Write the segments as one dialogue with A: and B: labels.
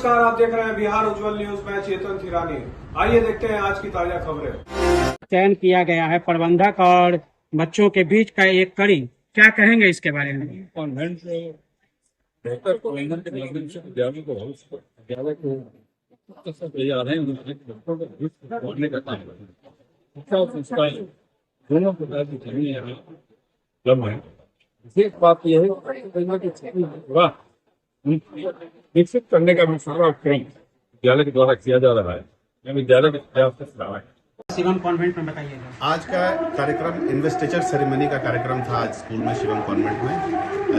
A: नमस्कार, आप देख रहे हैं बिहार उज्जवल न्यूज। मैं चेतन थिरानी। आइए देखते हैं आज की ताजा खबरें।
B: चयन किया गया है प्रबंधक और बच्चों के बीच का एक कड़ी, क्या कहेंगे इसके बारे में?
C: कॉन्वेंट में बेहतर प्रबंधन के माध्यम से विद्यालयों को भविष्य विद्यालय को तैयार है बच्चों को भविष्य बढ़ने का काम है। शिक्षा और संस्कार दोनों प्रकार की कमी यहाँ उपलब्ध है। विशेष बात यह है कि विकसित करने का भी सारा क्रम विद्यालय के द्वारा किया जा रहा है। विद्यालय के प्रयास से रहा है।
B: शिवम कॉन्वेंट में बताइएगा।
D: आज का कार्यक्रम इन्वेस्टिचर सेरेमनी का कार्यक्रम था आज स्कूल में शिवम कॉन्वेंट में।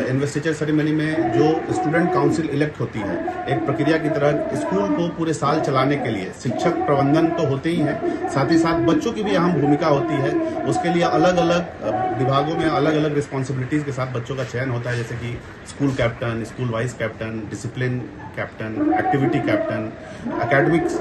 D: इन्वेस्टिचर सेरेमनी में जो स्टूडेंट काउंसिल इलेक्ट होती है, एक प्रक्रिया की तरह स्कूल को पूरे साल चलाने के लिए शिक्षक प्रबंधन तो होते ही हैं, साथ ही साथ बच्चों की भी अहम भूमिका होती है। उसके लिए अलग अलग विभागों में अलग अलग रिस्पॉन्सिबिलिटीज के साथ बच्चों का चयन होता है, जैसे कि school captain, school vice captain, discipline captain, activity captain, academics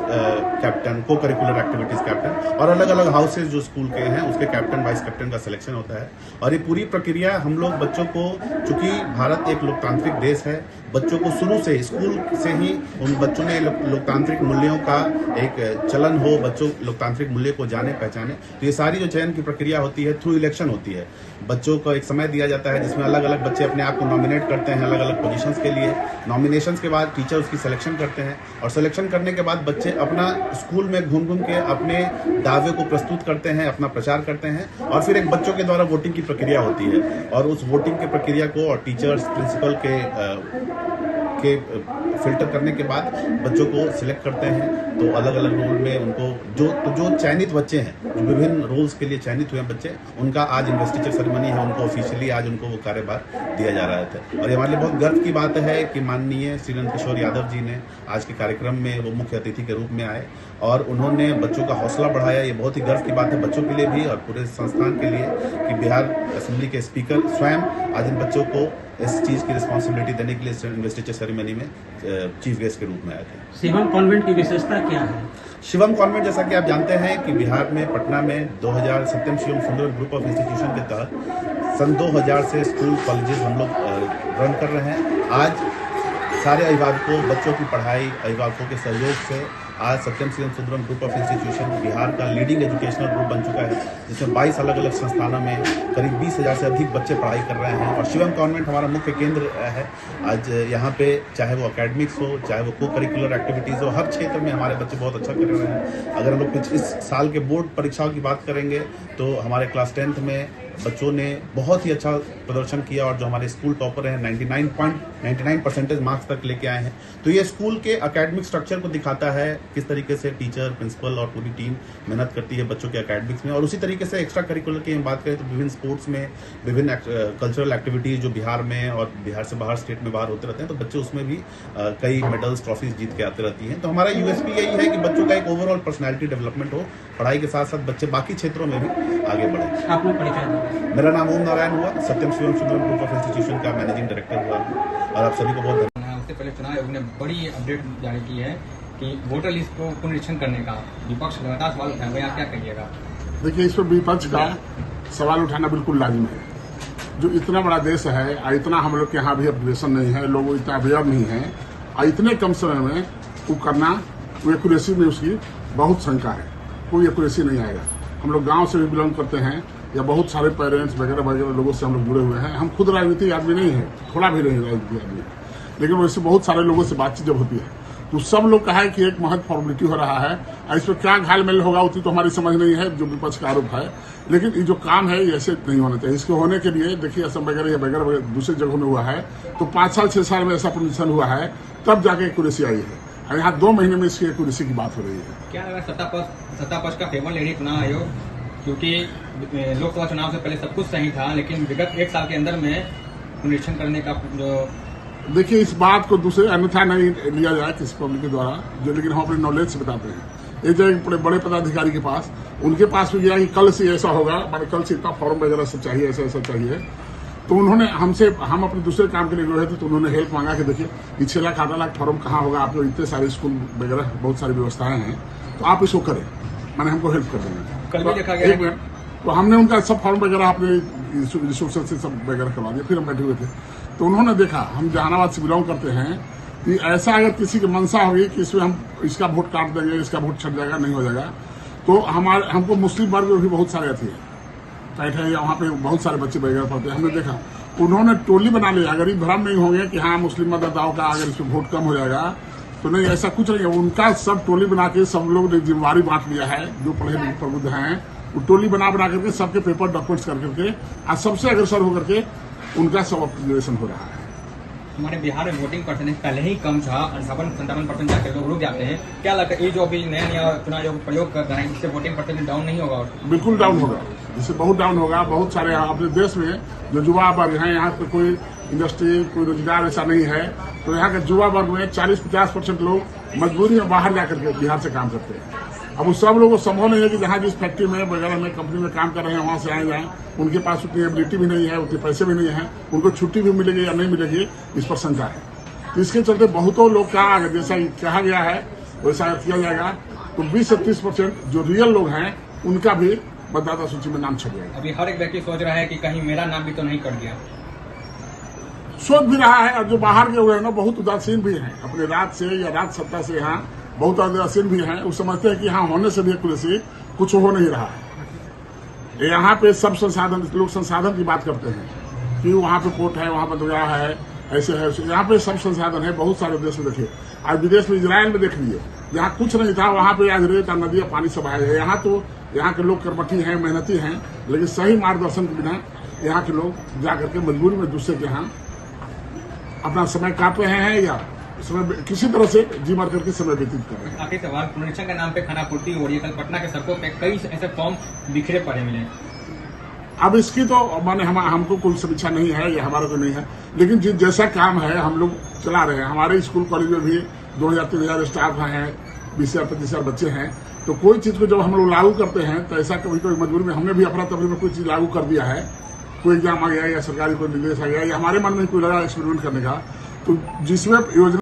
D: captain, को करिकुलर एक्टिविटीज कैप्टन और अलग अलग हाउसेज जो स्कूल के हैं उसके कैप्टन वाइस कैप्टन का सिलेक्शन होता है। और ये पूरी प्रक्रिया हम लोग बच्चों को, चूंकि भारत एक लोकतांत्रिक देश है, बच्चों को शुरू से स्कूल से ही उन बच्चों में लोकतांत्रिक मूल्यों का एक चलन हो, बच्चों लोकतांत्रिक मूल्य को जाने पहचाने। तो ये सारी जो चयन की प्रक्रिया होती है थ्रू इलेक्शन होती है। बच्चों को एक समय दिया जाता है जिसमें अलग अलग बच्चे अपने आप को नॉमिनेट करते हैं अलग अलग पोजीशंस के लिए। नॉमिनेशंस के बाद टीचर उसकी सिलेक्शन करते हैं और सिलेक्शन करने के बाद बच्चे अपना स्कूल में घूम घूम के अपने दावे को प्रस्तुत करते हैं, अपना प्रचार करते हैं और फिर एक बच्चों के द्वारा वोटिंग की प्रक्रिया होती है। और उस वोटिंग की प्रक्रिया को और टीचर्स प्रिंसिपल के फिल्टर करने के बाद बच्चों को सिलेक्ट करते हैं। तो अलग अलग रोल में उनको जो चयनित बच्चे हैं, जो विभिन्न रोल्स के लिए चयनित हुए बच्चे, उनका आज इन्वेस्टिचर सेरेमनी है, उनको ऑफिशियली आज उनको वो कार्यभार दिया जा रहा था। और ये हमारे लिए बहुत गर्व की बात है कि माननीय श्री नंद किशोर यादव जी ने आज के कार्यक्रम में वो मुख्य अतिथि के रूप में आए और उन्होंने बच्चों का हौसला बढ़ाया। ये बहुत ही गर्व की बात है बच्चों के लिए भी और पूरे संस्थान के लिए कि बिहार असेंबली के स्पीकर स्वयं आज इन बच्चों को इस चीज की रिस्पॉन्सिबिलिटी देने के लिए इन्वेस्टिचर सेरेमनी में चीफ गेस्ट के रूप में आए थे।
B: शिवम कॉन्वेंट की विशेषता क्या है?
D: शिवम कॉन्वेंट, जैसा कि आप जानते हैं कि बिहार में पटना में 2000 Satyam Shivam Sundaram group of institution के तहत सन 2000 से स्कूल कॉलेजेस हम लोग रन कर रहे हैं। आज सारे अभिभावकों, बच्चों की पढ़ाई, अभिभावकों के सहयोग से आज Satyam Shivam Sundaram group of institution Bihar का लीडिंग एजुकेशनल ग्रुप बन चुका है, जिसमें 22 अलग अलग संस्थानों में करीब 20,000 से अधिक बच्चे पढ़ाई कर रहे हैं। और शिवम कॉन्वेंट हमारा मुख्य केंद्र है। आज यहाँ पे चाहे वो एकेडमिक्स हो, चाहे वो को करिकुलर एक्टिविटीज़ हो, हर क्षेत्र में हमारे बच्चे बहुत अच्छा कर रहे हैं। अगर हम लोग इस साल के बोर्ड परीक्षाओं की बात करेंगे तो हमारे क्लास 10th में बच्चों ने बहुत ही अच्छा प्रदर्शन किया और जो हमारे स्कूल टॉपर हैं 99.99% मार्क्स तक लेके आए हैं। तो ये स्कूल के एकेडमिक स्ट्रक्चर को दिखाता है, किस तरीके से टीचर, प्रिंसिपल और पूरी टीम मेहनत करती है बच्चों के एकेडमिक्स में। और उसी तरीके से एक्स्ट्रा करिकुलर की हम बात करें तो विभिन्न स्पोर्ट्स में, विभिन्न कल्चरल एक्टिविटीज जो बिहार में और बिहार से बाहर स्टेट में बाहर होते रहते हैं, तो बच्चे उसमें भी कई मेडल्स, ट्रॉफीज जीत के आते रहती हैं। तो हमारा यूएसपी यही है कि बच्चों का एक ओवरऑल पर्सनैलिटी डेवलपमेंट हो, पढ़ाई के साथ साथ बच्चे बाकी क्षेत्रों में भी आगे बढ़े।
B: आपने परिचय?
D: मेरा नाम ओम नारायण हुआ, Satyam Shivam Sundaram group of institution का मैनेजिंग डायरेक्टर हुआ और आप सभी को बहुत धन्यवाद।
E: उससे पहले चुनाव आयोग ने बड़ी अपडेट जारी की है कि वोटर लिस्ट को पुनरीक्षण करने का विपक्ष लगातार सवाल उठाया हुआ है, आप क्या कहिएगा?
F: देखिए, इस पर विपक्ष का सवाल उठाना बिल्कुल लाजिम है। जो इतना बड़ा देश है और इतना हम लोग के यहाँ भी अपडेशन नहीं है, लोग इतना अवेयर नहीं है और इतने कम समय में वो करना, वो एक्यूरेसी में उसकी बहुत शंका है, कोई एक्यूरेसी नहीं आएगा। हम लोग गांव से भी बिलोंग करते हैं या बहुत सारे पेरेंट्स वगैरह वगैरह लोगों से हम लोग जुड़े हुए हैं। हम खुद राजनीतिक आदमी नहीं है, थोड़ा भी नहीं राजनीतिक आदमी, लेकिन वैसे बहुत सारे लोगों से बातचीत जब होती है तो सब लोग कहा है कि एक महत्व फॉर्मेलिटी हो रहा है और इस पर क्या घालमेल होगा उतनी तो हमारी समझ नहीं है, जो विपक्ष का आरोप है। लेकिन ये जो काम है ये ऐसे नहीं होना चाहिए। इसके होने के लिए देखिए असम वगैरह या वगैरह दूसरे जगहों में हुआ है तो 5 साल 6 साल में ऐसा पुनरीक्षण हुआ है, तब जाके एक्यूरेसी आई है। और यहाँ 2 महीने में इसकी एक्यूरेसी की बात हो रही है।
E: क्या लगा सत्ता पक्ष का फेवर ले रही चुनाव आयोग, क्योंकि लोकसभा चुनाव से पहले सब कुछ सही था लेकिन विगत 1 साल के अंदर में पुनरीक्षण करने का जो,
F: देखिए इस बात को दूसरे अन्यथा नहीं लिया जाए किसी पब्लिक के द्वारा, जो लेकिन हम अपने नॉलेज से बताते हैं। एक जगह बड़े पदाधिकारी के पास, उनके पास भी गया कि कल से ऐसा होगा, मैंने कल से इतना फॉर्म वगैरह सब चाहिए, ऐसा ऐसा चाहिए। तो उन्होंने हमसे, हम अपने दूसरे काम के लिए गए थे तो उन्होंने हेल्प मांगा कि देखिए 6 लाख 8 लाख फॉर्म कहाँ होगा, आपको इतने सारे स्कूल वगैरह बहुत सारी व्यवस्थाएं हैं तो आप इसको करें, मैंने हमको हेल्प कर देंगे।
E: कल भी देखा गया
F: तो हमने उनका सब फॉर्म वगैरह अपने रिसोर्सेज से सब वगैरह करवा दिया। फिर हम बैठे हुए थे तो उन्होंने देखा, हम जहानाबाद से बिलोंग करते हैं कि ऐसा अगर किसी की मंशा होगी कि इसमें हम इसका वोट काट देंगे, इसका वोट छट जाएगा, नहीं हो जाएगा, तो हमको मुस्लिम वर्ग में भी बहुत सारे अथी है बैठे हैं, वहाँ पे बहुत सारे बच्चे वगैरह पढ़ते हैं, हमने देखा उन्होंने टोली बना लिया। अगर ये भ्रम नहीं होंगे कि हाँ मुस्लिम मतदाताओं का अगर इसमें वोट कम हो जाएगा, तो नहीं, ऐसा कुछ नहीं है। उनका सब टोली बना के सब लोग ने जिम्मेवारी बांट लिया है, जो पढ़े लिखे प्रबुद्ध हैं, वो टोली बना करके सबके पेपर डॉक्यूमेंट्स करके आज सबसे अग्रसर होकर के उनका सब ऑप्टिमाइजेशन हो रहा है।
E: हमारे बिहार में वोटिंग परसेंटेज पहले ही कम था, 58-57% जाकर लोग रुक जाते हैं। क्या लगता है ये जो अभी नया चुनाव जो प्रयोग कर रहे हैं, इससे वोटिंग परसेंटेज डाउन नहीं होगा?
F: बिल्कुल डाउन होगा, इससे बहुत डाउन होगा। बहुत सारे अपने देश में जो युवा वर्ग हैं, यहाँ पे कोई इंडस्ट्री, कोई रोजगार ऐसा नहीं है, तो यहाँ के युवा वर्ग में 40-50% लोग मजबूरी में बाहर जाकर के बिहार से काम करते हैं। अब उस सब लोगों को संभव नहीं है कि जहाँ जिस फैक्ट्री में वगैरह में कंपनी में काम कर रहे हैं वहां से आए जाएं, उनके पास उतनी एबिलिटी भी नहीं है, उतने पैसे भी नहीं है, उनको छुट्टी भी मिलेगी या नहीं मिलेगी, इस पर शंका है। तो इसके चलते बहुतों लोग का जैसा कहा गया है वैसा किया जाएगा, तो 20 से 30% जो रियल लोग हैं उनका भी मतदाता सूची में नाम छप जाएगा।
E: अभी हर एक व्यक्ति सोच रहा है कि कहीं मेरा नाम भी तो नहीं कट गया,
F: सोच भी रहा है। और जो बाहर के हुए हैं ना, बहुत उदासीन भी हैं, अपने राज से या राज सत्ता से यहाँ बहुत उदासीन भी हैं। वो समझते हैं कि हाँ होने से भी कुछ हो नहीं रहा है। यहाँ पे सब संसाधन, लोग संसाधन की बात करते हैं कि वहाँ पे पोर्ट है, वहाँ पे दरगाह है, ऐसे है। यहाँ पे सब संसाधन है, बहुत सारे देश में देखिए। आज विदेश में इजराइल में देख लीजिए, जहाँ कुछ नहीं था वहाँ पे आज रेत और नदियाँ पानी सब आए हैं। यहाँ तो यहाँ के लोग कर्मठी हैं, मेहनती हैं, लेकिन सही मार्गदर्शन के बिना यहाँ के लोग जाकर के मजबूरी में दूसरे के यहाँ अपना समय काट रहे हैं या समय किसी तरह से जी मार करके समय व्यतीत कर रहे हैं।
E: आखिरी सवाल, पुनरीक्षण के नाम पे खानापूर्ति हो रही है। कल पटना के सड़कों पे कई ऐसे फॉर्म बिखरे पड़े मिले।
F: अब इसकी तो माने हमको कोई समीक्षा नहीं है, ये हमारा तो नहीं है, लेकिन जैसा काम है हम लोग चला रहे हैं। हमारे स्कूल कॉलेज में भी 2000-3000 स्टाफ हैं, 20,000-25,000 बच्चे हैं। तो कोई चीज को जब हम लोग लागू करते हैं तो ऐसा कभी कोई मजबूरी में हमने भी अफरा तफरी में कोई चीज लागू कर दिया है, कोई एग्जाम आ गया या सरकारी कोई निर्देश आ गया या हमारे मन में कोई लगा एक्सपेरिमेंट करने का, तो जिसमें योजना